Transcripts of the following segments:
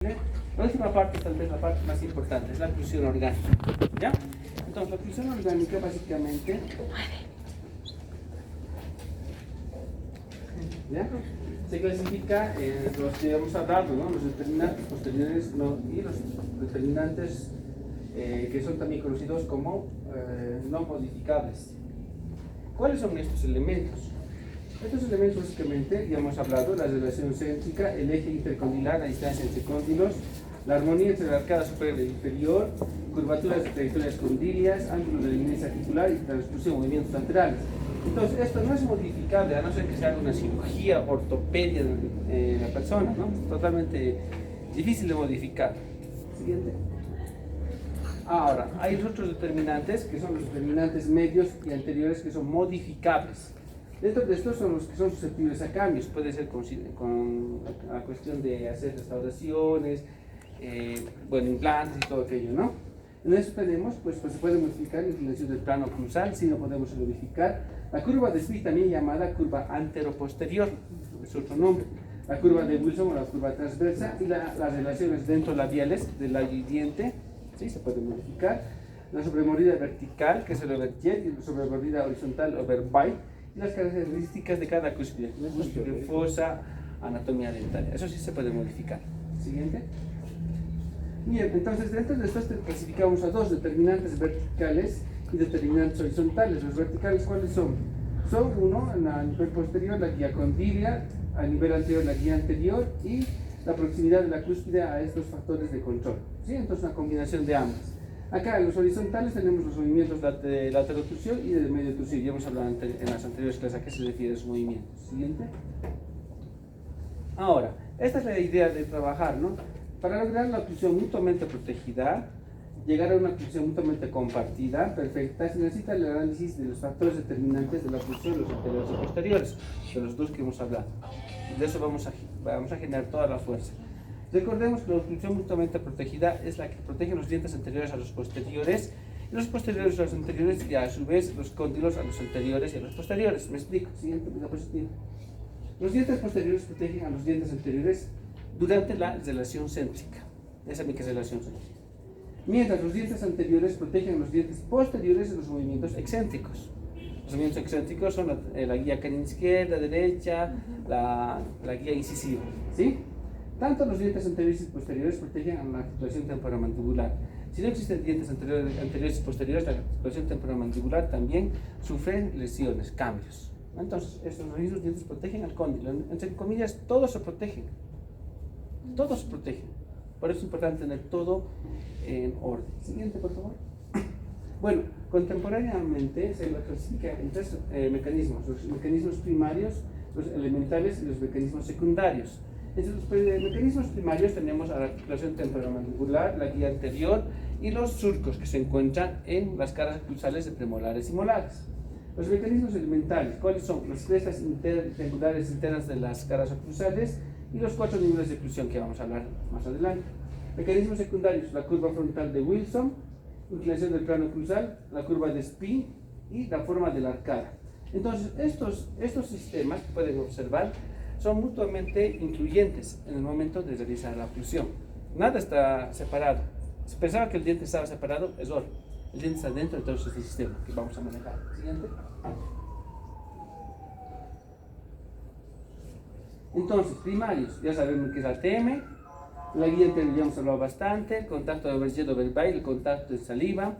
La última parte, tal vez la parte más importante, es la oclusión orgánica. ¿Ya? Entonces, la oclusión orgánica básicamente, ¿ya?, se clasifica en los que hemos hablado, ¿no?, los determinantes posteriores y los determinantes que son también conocidos como no modificables. ¿Cuáles son estos elementos? Estos elementos básicamente, ya hemos hablado, la relación céntrica, el eje intercondilar, la distancia entre cóndilos, la armonía entre la arcada superior e inferior, curvaturas de trayectorias condilias, ángulos de línea articular y transducción de movimientos laterales. Entonces, esto no es modificable, a no ser que se haga una cirugía, ortopedia en la persona, ¿no? Es totalmente difícil de modificar. Siguiente. Ahora, hay otros determinantes, que son los determinantes medios y anteriores, que son modificables. Dentro de estos son los que son susceptibles a cambios, puede ser con la cuestión de hacer restauraciones, implantes y todo aquello, ¿no? En eso tenemos, pues se puede modificar la inclinación del plano cruzal, si no podemos modificar la curva de Smith, también llamada curva antero-posterior, es otro nombre, la curva de Wilson o la curva transversa, y las relaciones dentro-labiales del labio y diente, ¿sí?, se puede modificar, la sobremordida vertical, que es el overjet, y la sobremordida horizontal, overbite, y las características de cada cúspide, cúspide fosa, anatomía dentaria, eso sí se puede modificar. Siguiente. Bien, entonces dentro de esto clasificamos a dos determinantes verticales y determinantes horizontales. Los verticales, ¿cuáles son? Son uno, a nivel posterior, la guía condilia, a nivel anterior, la guía anterior, y la proximidad de la cúspide a estos factores de control, ¿sí? Entonces una combinación de ambas. Acá en los horizontales tenemos los movimientos de laterotusión y de mediotusión. Ya hemos hablado en las anteriores clases a qué se refiere esos movimientos. Siguiente. Ahora, esta es la idea de trabajar, ¿no? Para lograr la oclusión mutuamente protegida, llegar a una oclusión mutuamente compartida, perfecta, se necesita el análisis de los factores determinantes de la oclusión, los anteriores y posteriores, de los dos que hemos hablado. De eso vamos a generar toda la fuerza. Recordemos que la oclusión mutuamente protegida es la que protege los dientes anteriores a los posteriores, y los posteriores a los anteriores, y a su vez los cóndilos a los anteriores y a los posteriores. Me explico. Siguiente diapositiva. Los dientes posteriores protegen a los dientes anteriores durante la relación céntrica. Ya saben qué es relación céntrica. Mientras los dientes anteriores protegen a los dientes posteriores de los movimientos excéntricos. Los movimientos excéntricos son la guía canina izquierda, derecha, la guía incisiva, ¿sí? Tanto los dientes anteriores y posteriores protegen a la articulación temporomandibular. Si no existen dientes anteriores y posteriores, la articulación temporomandibular también sufre lesiones, cambios. Entonces, estos mismos dientes protegen al cóndilo. Entre comillas, todos se protegen. Todos se protegen. Por eso es importante tener todo en orden. Siguiente, por favor. Bueno, contemporáneamente se lo clasifica en tres mecanismos: los mecanismos primarios, los elementales y los mecanismos secundarios. Entre los mecanismos primarios tenemos a la articulación temporomandibular, la guía anterior y los surcos que se encuentran en las caras oclusales de premolares y molares. Los mecanismos elementales, ¿cuáles son? Las crestas triangulares internas de las caras oclusales y los 4 niveles de oclusión que vamos a hablar más adelante. Mecanismos secundarios: la curva frontal de Wilson, inclinación del plano cruzal, la curva de Spee y la forma de la arcada. Entonces, estos sistemas que pueden observar son mutuamente incluyentes en el momento de realizar la oclusión. Nada está separado. Si pensaba que el diente estaba separado, es error. El diente está dentro de todo este sistema que vamos a manejar. Siguiente. Entonces, primarios, ya sabemos que es ATM, la guía anterior ya hemos hablado bastante, el contacto de overjet overbite, el contacto de saliva,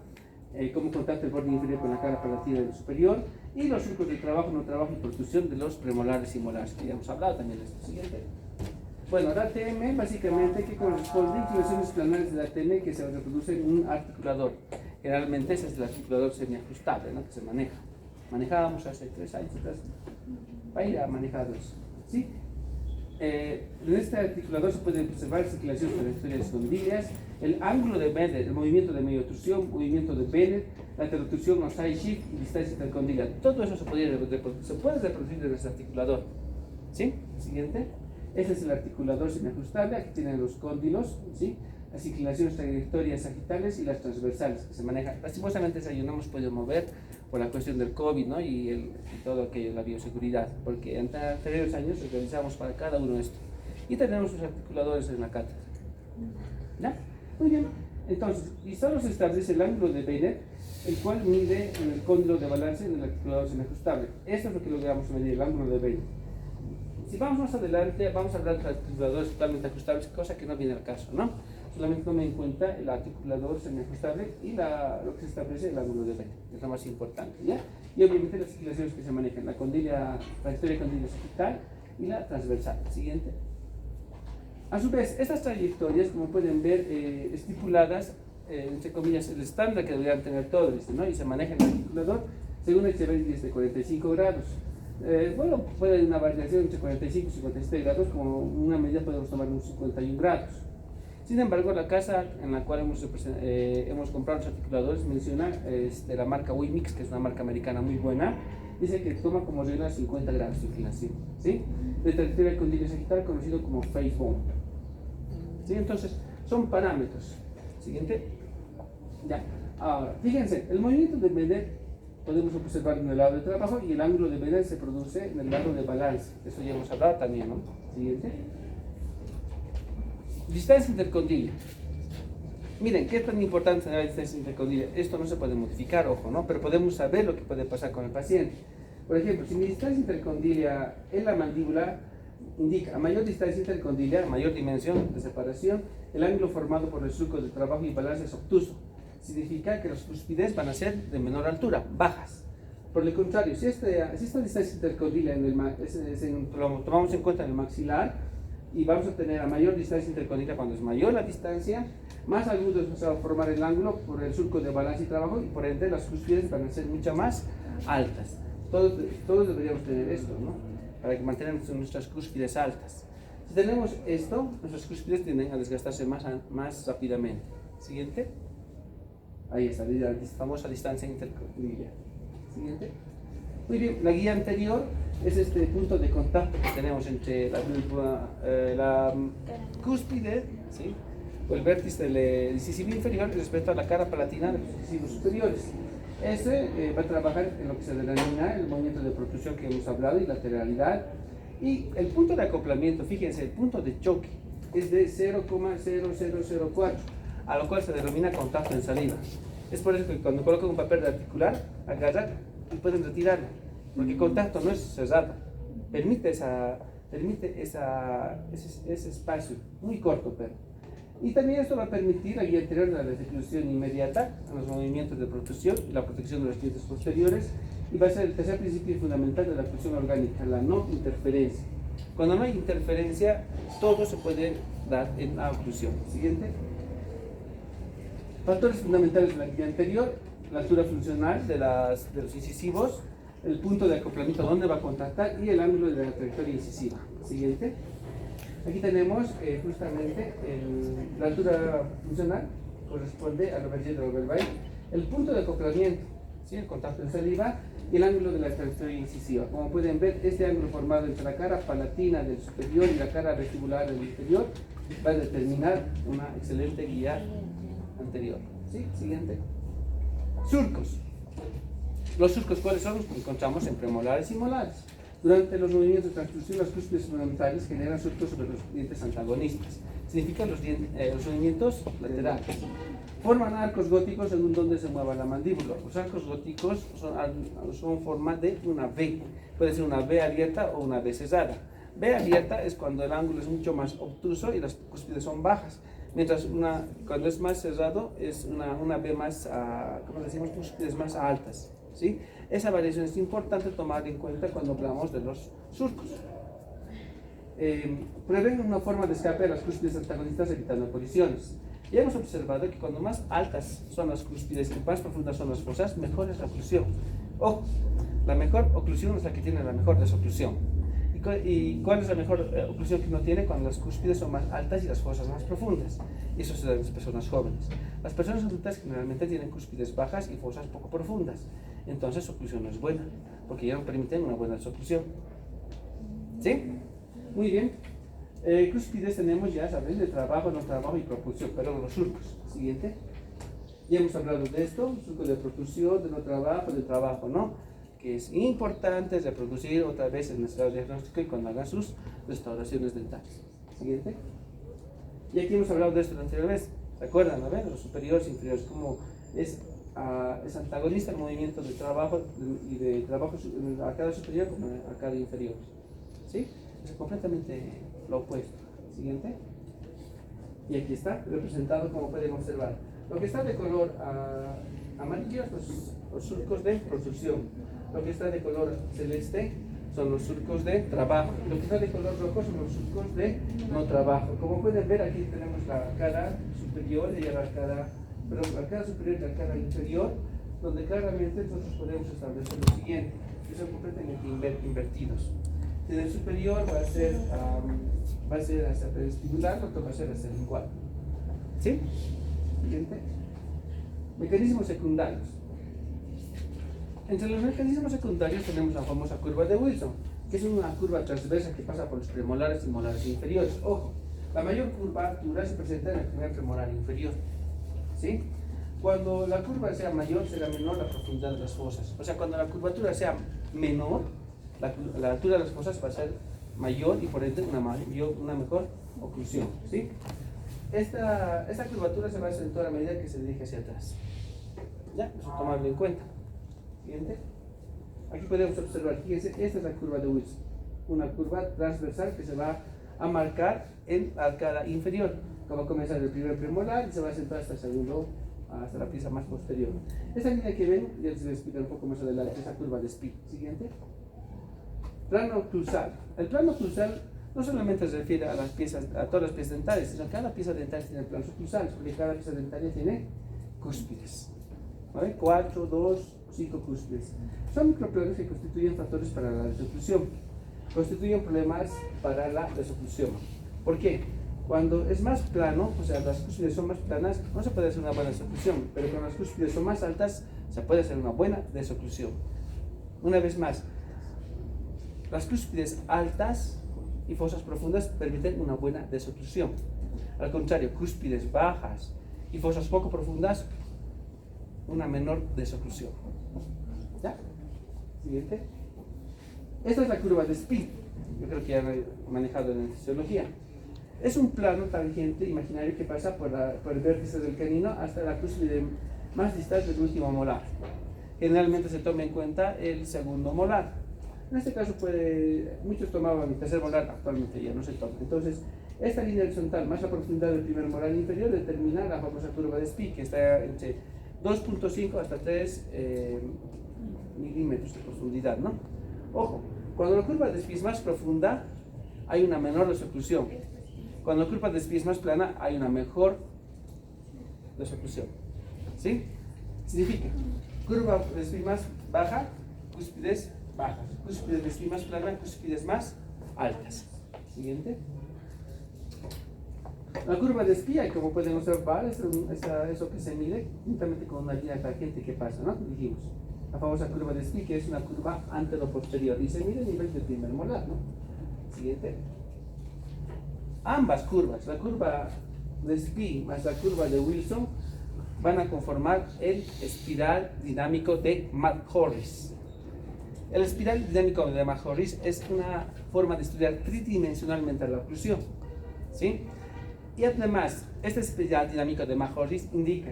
como contacto del borde inferior con la cara palatina del superior, y los surcos de trabajo, no trabajo y protrusión de los premolares y molares, que ya hemos hablado también de esto. Siguiente. Bueno, el ATM básicamente que corresponde a inclinaciones planares del ATM que se reproduce en un articulador. Generalmente ese es el articulador semiajustable, ¿no?, que se maneja. Manejábamos hace 3 años atrás. Paira ha manejado eso, ¿sí? En este articulador se pueden observar inclinaciones trayectorias condilias, el ángulo de Bennett, el movimiento de mediotrusión, movimiento de Bennett, la terotrusión o side shift y distancia intercondilia. Todo eso se puede reproducir en este articulador, ¿sí? Siguiente. Este es el articulador semiajustable. Aquí tienen los cóndilos, ¿sí?, las inclinaciones trayectorias sagitales y las transversales que se manejan. Lastimosamente ese año no hemos podido mover por la cuestión del COVID, ¿no?, y todo aquello, la bioseguridad, porque en anteriores años realizamos para cada uno esto. Y tenemos los articuladores en la cátedra. ¿Ya? Muy bien. Entonces, y solo se establece el ángulo de Bennett, el cual mide el cóndilo de balance en el articulador semiajustable. Esto es lo que logramos medir, el ángulo de Bennett. Si vamos más adelante, vamos a hablar de articuladores totalmente ajustables, cosa que no viene al caso, ¿no? Solamente tome en cuenta el articulador semiajustable y lo que se establece el ángulo de Bennett, es lo más importante, ¿ya? Y obviamente las inclinaciones que se manejan, la trayectoria de condilla sagital y la transversal. Siguiente. A su vez, estas trayectorias, como pueden ver, estipuladas, entre comillas, el estándar que deberían tener todos, ¿no? Y se maneja el articulador según el Cheverry de 45 grados. Bueno, puede haber una variación entre 45 y 57 grados, como una medida podemos tomar unos 51 grados. Sin embargo, la casa en la cual hemos comprado los articuladores menciona la marca Wimix, que es una marca americana muy buena, dice que toma como regla 50 grados de inclinación, ¿sí? De trayectoria de condilo sagital conocido como face bone. ¿Sí? Entonces, son parámetros. Siguiente. Ya. Ahora, fíjense, el movimiento de Bennett podemos observar en el lado de trabajo y el ángulo de Bennett se produce en el lado de balance. Eso ya hemos hablado también, ¿no? Siguiente. Distancia intercondilio. Miren, ¿qué es tan importante tener la distancia intercondilio? Esto no se puede modificar, ojo, ¿no? Pero podemos saber lo que puede pasar con el paciente. Por ejemplo, si mi distancia intercondilia en la mandíbula indica a mayor distancia intercondilia, a mayor dimensión de separación, el ángulo formado por el surco de trabajo y balance es obtuso. Significa que las cúspides van a ser de menor altura, bajas. Por el contrario, si esta distancia intercondilia lo tomamos en cuenta en el maxilar, y vamos a tener a mayor distancia intercondilia cuando es mayor la distancia, más agudo se va a formar el ángulo por el surco de balance y trabajo, y por ende las cúspides van a ser mucho más altas. Todos deberíamos tener esto, ¿no? Para que mantengan nuestras cúspides altas. Si tenemos esto, nuestras cúspides tienden a desgastarse más rápidamente. Siguiente. Ahí está, la famosa distancia intercondilia. Siguiente. Muy bien, la guía anterior es este punto de contacto que tenemos entre la cúspide, ¿sí?, o el vértice del incisivo inferior respecto a la cara palatina de los incisivos superiores. Este va a trabajar en lo que se denomina el movimiento de protrusión que hemos hablado y lateralidad. Y el punto de acoplamiento, fíjense, el punto de choque es de 0,0004, a lo cual se denomina contacto en saliva. Es por eso que cuando colocan un papel de articular, agarran y pueden retirarlo, porque el contacto no es cerrado, permite ese espacio muy corto, pero. Y también esto va a permitir la guía anterior de la reclusión inmediata a los movimientos de protrusión y la protección de los dientes posteriores, y va a ser el tercer principio fundamental de la oclusión orgánica, la no interferencia. Cuando no hay interferencia, todo se puede dar en la oclusión. Siguiente. Factores fundamentales de la guía anterior: la altura funcional de los incisivos, el punto de acoplamiento donde va a contactar y el ángulo de la trayectoria incisiva. Siguiente. Aquí tenemos justamente la altura funcional, corresponde al overjet del overbite, el punto de acoplamiento, ¿sí?, el contacto en saliva, y el ángulo de la trayectoria incisiva. Como pueden ver, este ángulo formado entre la cara palatina del superior y la cara vestibular del inferior va a determinar una excelente guía anterior. ¿Sí? Siguiente. Surcos. Los surcos, ¿cuáles son? Los que encontramos en premolares y molares. Durante los movimientos de transducción, las cúspides fundamentales generan surcos sobre los dientes antagonistas. Significa los movimientos laterales. Forman arcos góticos según donde se mueva la mandíbula. Los arcos góticos son forma de una V. Puede ser una V abierta o una V cerrada. V abierta es cuando el ángulo es mucho más obtuso y las cúspides son bajas. Mientras cuando es más cerrado es una V más, como decimos, cúspides más altas. ¿Sí? Esa variación es importante tomar en cuenta cuando hablamos de los surcos. Prevén una forma de escape a las cúspides antagonistas evitando colisiones. Ya hemos observado que cuando más altas son las cúspides y más profundas son las fosas, mejor es la oclusión. Ojo, la mejor oclusión es la que tiene la mejor desoclusión. ¿Y cuál es la mejor oclusión que uno tiene? Cuando las cúspides son más altas y las fosas más profundas. Y eso se da en las personas jóvenes. Las personas adultas generalmente tienen cúspides bajas y fosas poco profundas. Entonces su oclusión no es buena, porque ya no permiten una buena desoclusión. ¿Sí? Muy bien. Cúspides tenemos, ya saben, de trabajo, no trabajo y propulsión, perdón, los surcos. Siguiente. Ya hemos hablado de esto, surco de propulsión, de no trabajo, de trabajo, ¿no? Que es importante reproducir otra vez en nuestro diagnóstico y cuando hagan sus restauraciones dentales. Siguiente. Y aquí hemos hablado de esto la anterior vez, ¿se acuerdan? ¿No ven? Los superiores e inferiores, como es antagonista el movimiento de trabajo y de trabajo a cada superior como a cada inferior. ¿Sí? Es completamente lo opuesto. Siguiente. Y aquí está representado como pueden observar. Lo que está de color amarillo son los surcos de producción. Lo que está de color celeste son los surcos de trabajo. Lo que está de color rojo son los surcos de no trabajo. Como pueden ver, aquí tenemos la cara superior y la cara superior y la cara inferior, donde claramente nosotros podemos establecer lo siguiente, que son completamente invertidos. En el superior va a ser hacia el vestibular, el otro va a ser hacia el lingual. ¿Sí? Siguiente. Mecanismos secundarios. Entre los mecanismos secundarios tenemos la famosa curva de Wilson, que es una curva transversa que pasa por los premolares y molares inferiores. Ojo, la mayor curvatura se presenta en el primer premolar inferior. ¿Sí? Cuando la curva sea mayor, será menor la profundidad de las fosas. O sea, cuando la curvatura sea menor, la altura de las fosas va a ser mayor y por ende una mejor oclusión. ¿Sí? Esta curvatura se va a acentuar a medida que se dirige hacia atrás. ¿Ya? Eso tomarlo en cuenta. Siguiente. Aquí podemos observar, fíjense, esta es la curva de Wilson. Una curva transversal que se va a marcar en la arcada inferior. Que va a comenzar el primer premolar y se va a acentuar hasta el segundo, hasta la pieza más posterior. Esta línea que ven, ya les voy a explicar un poco más adelante, esa curva de Spee. Siguiente. Plano oclusal. El plano oclusal no solamente se refiere a todas las piezas dentales, sino que cada pieza dental tiene planos oclusales, porque cada pieza dentaria tiene cúspides. ¿Vale? 4, 2, 5 cúspides. Son microplanos que constituyen factores para la desoclusión, constituyen problemas para la desoclusión. ¿Por qué? Cuando es más plano, o sea, las cúspides son más planas, no se puede hacer una buena desoclusión, pero cuando las cúspides son más altas, se puede hacer una buena desoclusión. Una vez más, las cúspides altas y fosas profundas permiten una buena desoclusión. Al contrario, cúspides bajas y fosas poco profundas, una menor desoclusión. ¿Ya? Siguiente. Esta es la curva de Spee. Yo creo que ya lo he manejado en fisiología. Es un plano tangente imaginario que pasa por el vértice del canino hasta la cúspide más distal del último molar. Generalmente se toma en cuenta el segundo molar. En este caso muchos tomaban el tercer molar, actualmente ya no se toma. Entonces, esta línea horizontal más la profundidad del primer molar inferior determina la famosa curva de Spee, que está entre 2.5 hasta 3 milímetros de profundidad, ¿no? Ojo, cuando la curva de Spee es más profunda, hay una menor desoclusión. Cuando la curva de Spee es más plana, hay una mejor desoclusión. ¿Sí? Significa, curva de Spee más baja, cúspides bajas. Cúspides de Spee más plana, cúspides más altas. Siguiente. La curva de Spee, como pueden observar, es eso que se mide juntamente con una línea tangente que pasa, ¿no? Dijimos, la famosa curva de Spee, que es una curva antero-posterior y se mide a nivel del primer molar, ¿no? Siguiente. Ambas curvas, la curva de Spee más la curva de Wilson, van a conformar el espiral dinámico de McHorris. El espiral dinámico de McHorris es una forma de estudiar tridimensionalmente la oclusión, ¿sí? Y además, este espiral dinámico de McHorris indica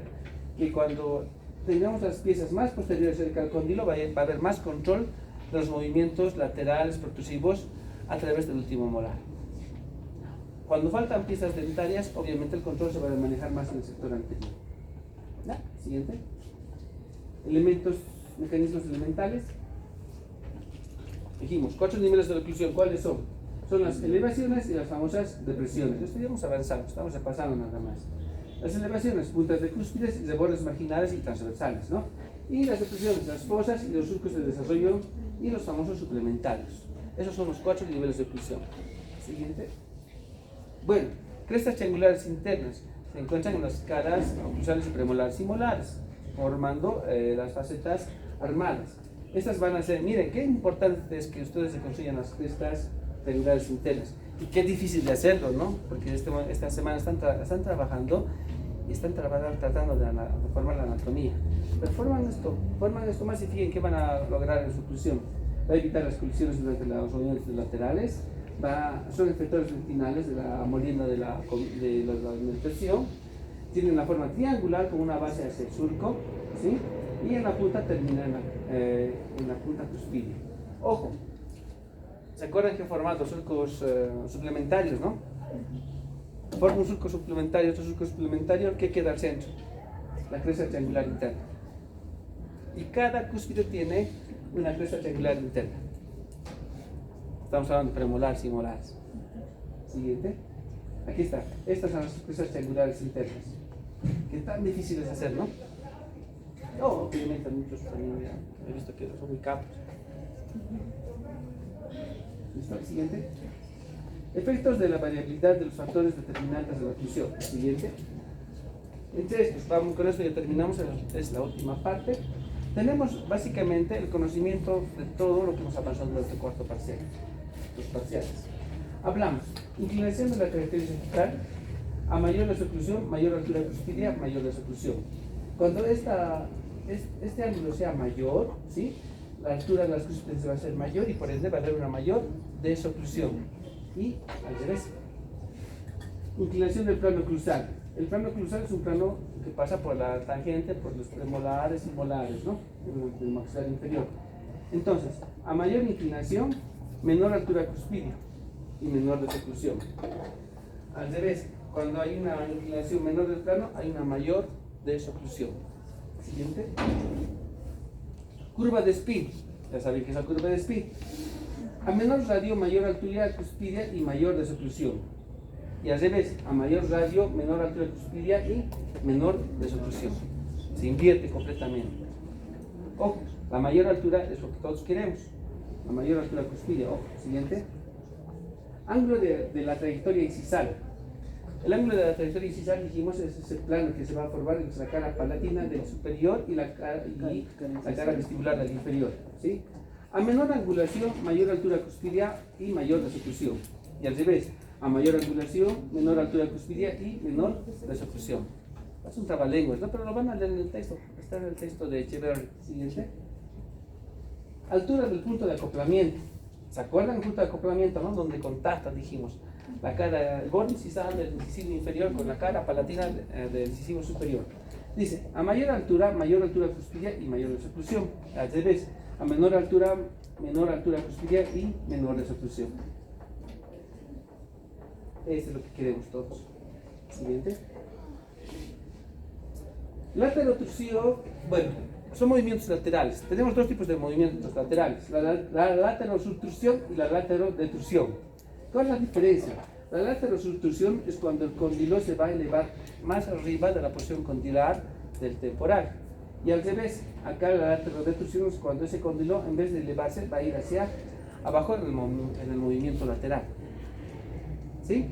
que cuando tengamos las piezas más posteriores cerca del cóndilo va a haber más control de los movimientos laterales protrusivos a través del último molar. Cuando faltan piezas dentarias, obviamente el control se va a manejar más en el sector anterior. ¿Ya? Siguiente. Mecanismos elementales. Dijimos, 4 niveles de oclusión. ¿Cuáles son? Son las elevaciones y las famosas depresiones. Esto ya hemos avanzado, estamos repasando nada más. Las elevaciones, puntas de cúspides y de bordes marginales y transversales, ¿no? Y las depresiones, las fosas y los surcos de desarrollo y los famosos suplementarios. Esos son los 4 niveles de oclusión. Siguiente. Bueno, crestas triangulares internas se encuentran en las caras oclusales y premolares y molares, formando las facetas armadas. Estas van a ser, miren, qué importante es que ustedes se construyan las crestas triangulares internas. Y qué difícil de hacerlo, ¿no? Porque esta semana están trabajando y están tratando de formar la anatomía. Pero forman esto más y fíjense qué van a lograr en su oclusión. Va a evitar las colisiones durante los movimientos laterales, son efectores retinales de la molienda de la alimentación. Tienen la forma triangular con una base hacia el surco, ¿sí? Y en la punta termina en la punta cuspide. Ojo, ¿se acuerdan que forman los surcos suplementarios, no? Forma un surco suplementario, otro surco suplementario, ¿qué queda al centro? La cresta triangular interna. Y cada cúspide tiene una cresta triangular interna. Estamos hablando de premolares y molares. Siguiente. Aquí está. Estas son las crestas triangulares internas. Que tan difíciles de hacer, ¿no? Obviamente muchos también he visto que son muy capos. ¿Listo? Siguiente. Efectos de la variabilidad de los factores determinantes de la oclusión. Siguiente. Entre estos, vamos, con esto ya terminamos, es la última parte. Tenemos básicamente el conocimiento de todo lo que nos ha pasado durante el cuarto parcial, los parciales. Hablamos, inclinación de la característica central, a mayor desoclusión, mayor altura cuspidia, mayor desoclusión. Cuando este ángulo sea mayor, ¿sí? La altura de las cúspides va a ser mayor y por ende va a haber una mayor desoclusión. Y al revés. Inclinación del plano oclusal. El plano oclusal es un plano que pasa por la tangente, por los premolares y molares, ¿no? Del maxilar inferior. Entonces, a mayor inclinación, menor altura cuspidia y menor desoclusión. Al revés, cuando hay una inclinación menor del plano, hay una mayor desoclusión. Siguiente. Curva de Spin. Ya saben que es la curva de Spin. A menor radio, mayor altura cuspidia y mayor desoclusión. Y al revés, a mayor radio, menor altura cuspidia y menor desoclusión. Se invierte completamente. Ojo, la mayor altura es lo que todos queremos. La mayor altura cuspidia. Ojo, siguiente. Ángulo de la trayectoria incisal. El ángulo de la trayectoria incisal, dijimos, es ese plano que se va a formar entre la cara palatina del superior y la cara vestibular del inferior, ¿sí? A menor angulación, mayor altura cuspidia y mayor desoclusión. Y al revés, a mayor angulación, menor altura cuspidia y menor desoclusión. Es un trabalenguas, ¿no? Pero lo van a leer en el texto. Está en el texto de Echeverri. Siguiente. Altura del punto de acoplamiento. ¿Se acuerdan del punto de acoplamiento, no? Donde contacta, dijimos, la cara, el borde incisal del incisivo inferior con la cara palatina del incisivo superior. Dice, a mayor altura cuspidia y mayor desoclusión. Al revés, a menor altura cuspidia y menor desoclusión. Eso es lo que queremos todos. Siguiente. Laterotrusión, bueno, son movimientos laterales. Tenemos dos tipos de movimientos laterales, la laterosubtrusión y la laterodetrusión. ¿Cuál es la diferencia? La laterosubtrusión es cuando el cóndilo se va a elevar más arriba de la posición condilar del temporal. Y al revés, acá la laterodetrusión es cuando ese cóndilo, en vez de elevarse, va a ir hacia abajo en el movimiento lateral. ¿Sí?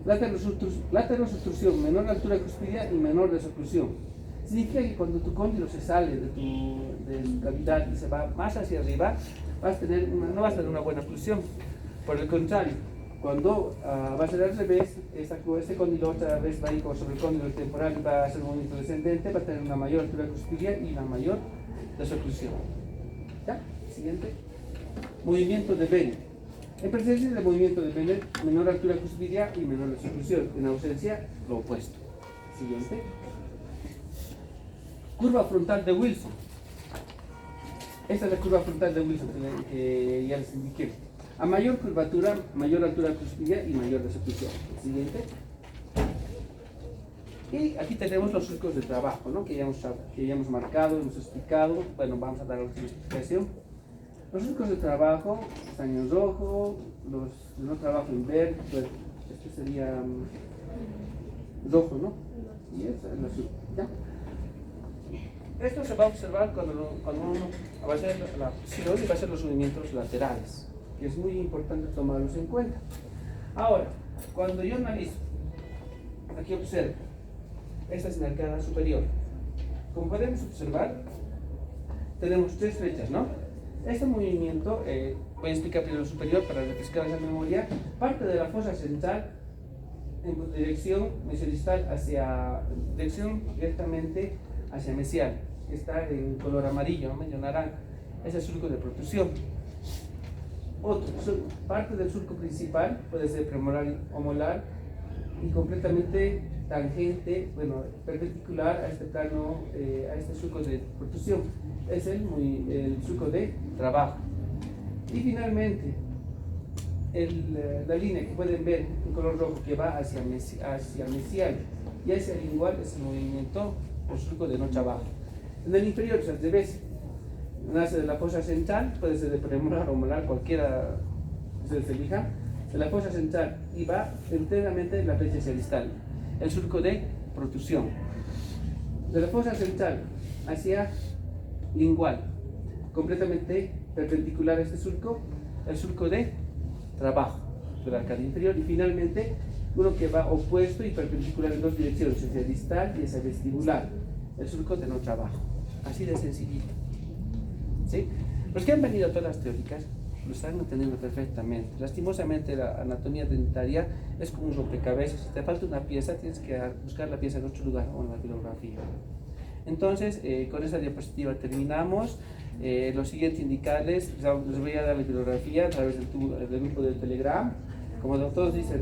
Laterosubtrusión, menor altura cuspidia y menor desoclusión. Significa que cuando tu cóndilo se sale de tu cavidad y se va más hacia arriba, no vas a tener una buena oclusión. Por el contrario, cuando va a ser al revés, este cóndilo otra vez va a ir sobre el cóndilo temporal y va a hacer un movimiento descendente, va a tener una mayor altura cuspidia y una mayor desoclusión. ¿Ya? Siguiente. Movimiento de Bennett. En presencia del movimiento de Bennett, menor altura cuspidia y menor desoclusión. En ausencia, lo opuesto. Siguiente. Curva frontal de Wilson. Esta es la curva frontal de Wilson que ya les indiqué. A mayor curvatura, mayor altura cuspidia y mayor desoclusión. Siguiente. Y aquí tenemos los surcos de trabajo, ¿no? que ya hemos marcado, hemos explicado. Bueno, vamos a dar la última explicación. Los surcos de trabajo están en rojo, los de no trabajo en verde, pues este sería rojo, ¿no? Y este es el azul, ¿ya? Esto se va a observar cuando uno va a hacer la acción y va a hacer los movimientos laterales, que es muy importante tomarlos en cuenta. Ahora, cuando yo analizo, aquí observo, esta es la arcada superior. Como podemos observar, tenemos tres flechas, ¿no? Este movimiento, voy a explicar primero el superior para refrescar esa memoria, parte de la fosa central en dirección mesiodistal dirección directamente hacia mesial, que está en color amarillo, medio naranja. Ese es el surco de protrusión. Parte del surco principal puede ser premolar o molar y completamente tangente, bueno, perpendicular a este plano, a este surco de protrusión. Es el surco de trabajo. Y finalmente, la línea que pueden ver en color rojo que va hacia mesial y hacia lingual es el movimiento o surco de noche abajo. En el inferior es al revés. Nace de la fosa central, puede ser de premolar o molar, cualquiera que se elija, de la fosa central y va enteramente en la flecha hacia distal, el surco de protrusión. De la fosa central hacia lingual, completamente perpendicular a este surco, el surco de trabajo de la arcadia inferior, y finalmente uno que va opuesto y perpendicular en dos direcciones, hacia distal y hacia vestibular, el surco de no trabajo. Así de sencillito. ¿Sí? Los que han venido a todas las teóricas lo están entendiendo perfectamente. Lastimosamente la anatomía dentaria es como un rompecabezas. Si te falta una pieza, tienes que buscar la pieza en otro lugar o en la bibliografía. Entonces, con esta diapositiva terminamos. Los siguientes indicarles, les voy a dar la bibliografía a través del grupo de Telegram. Como todos dicen, ¿no?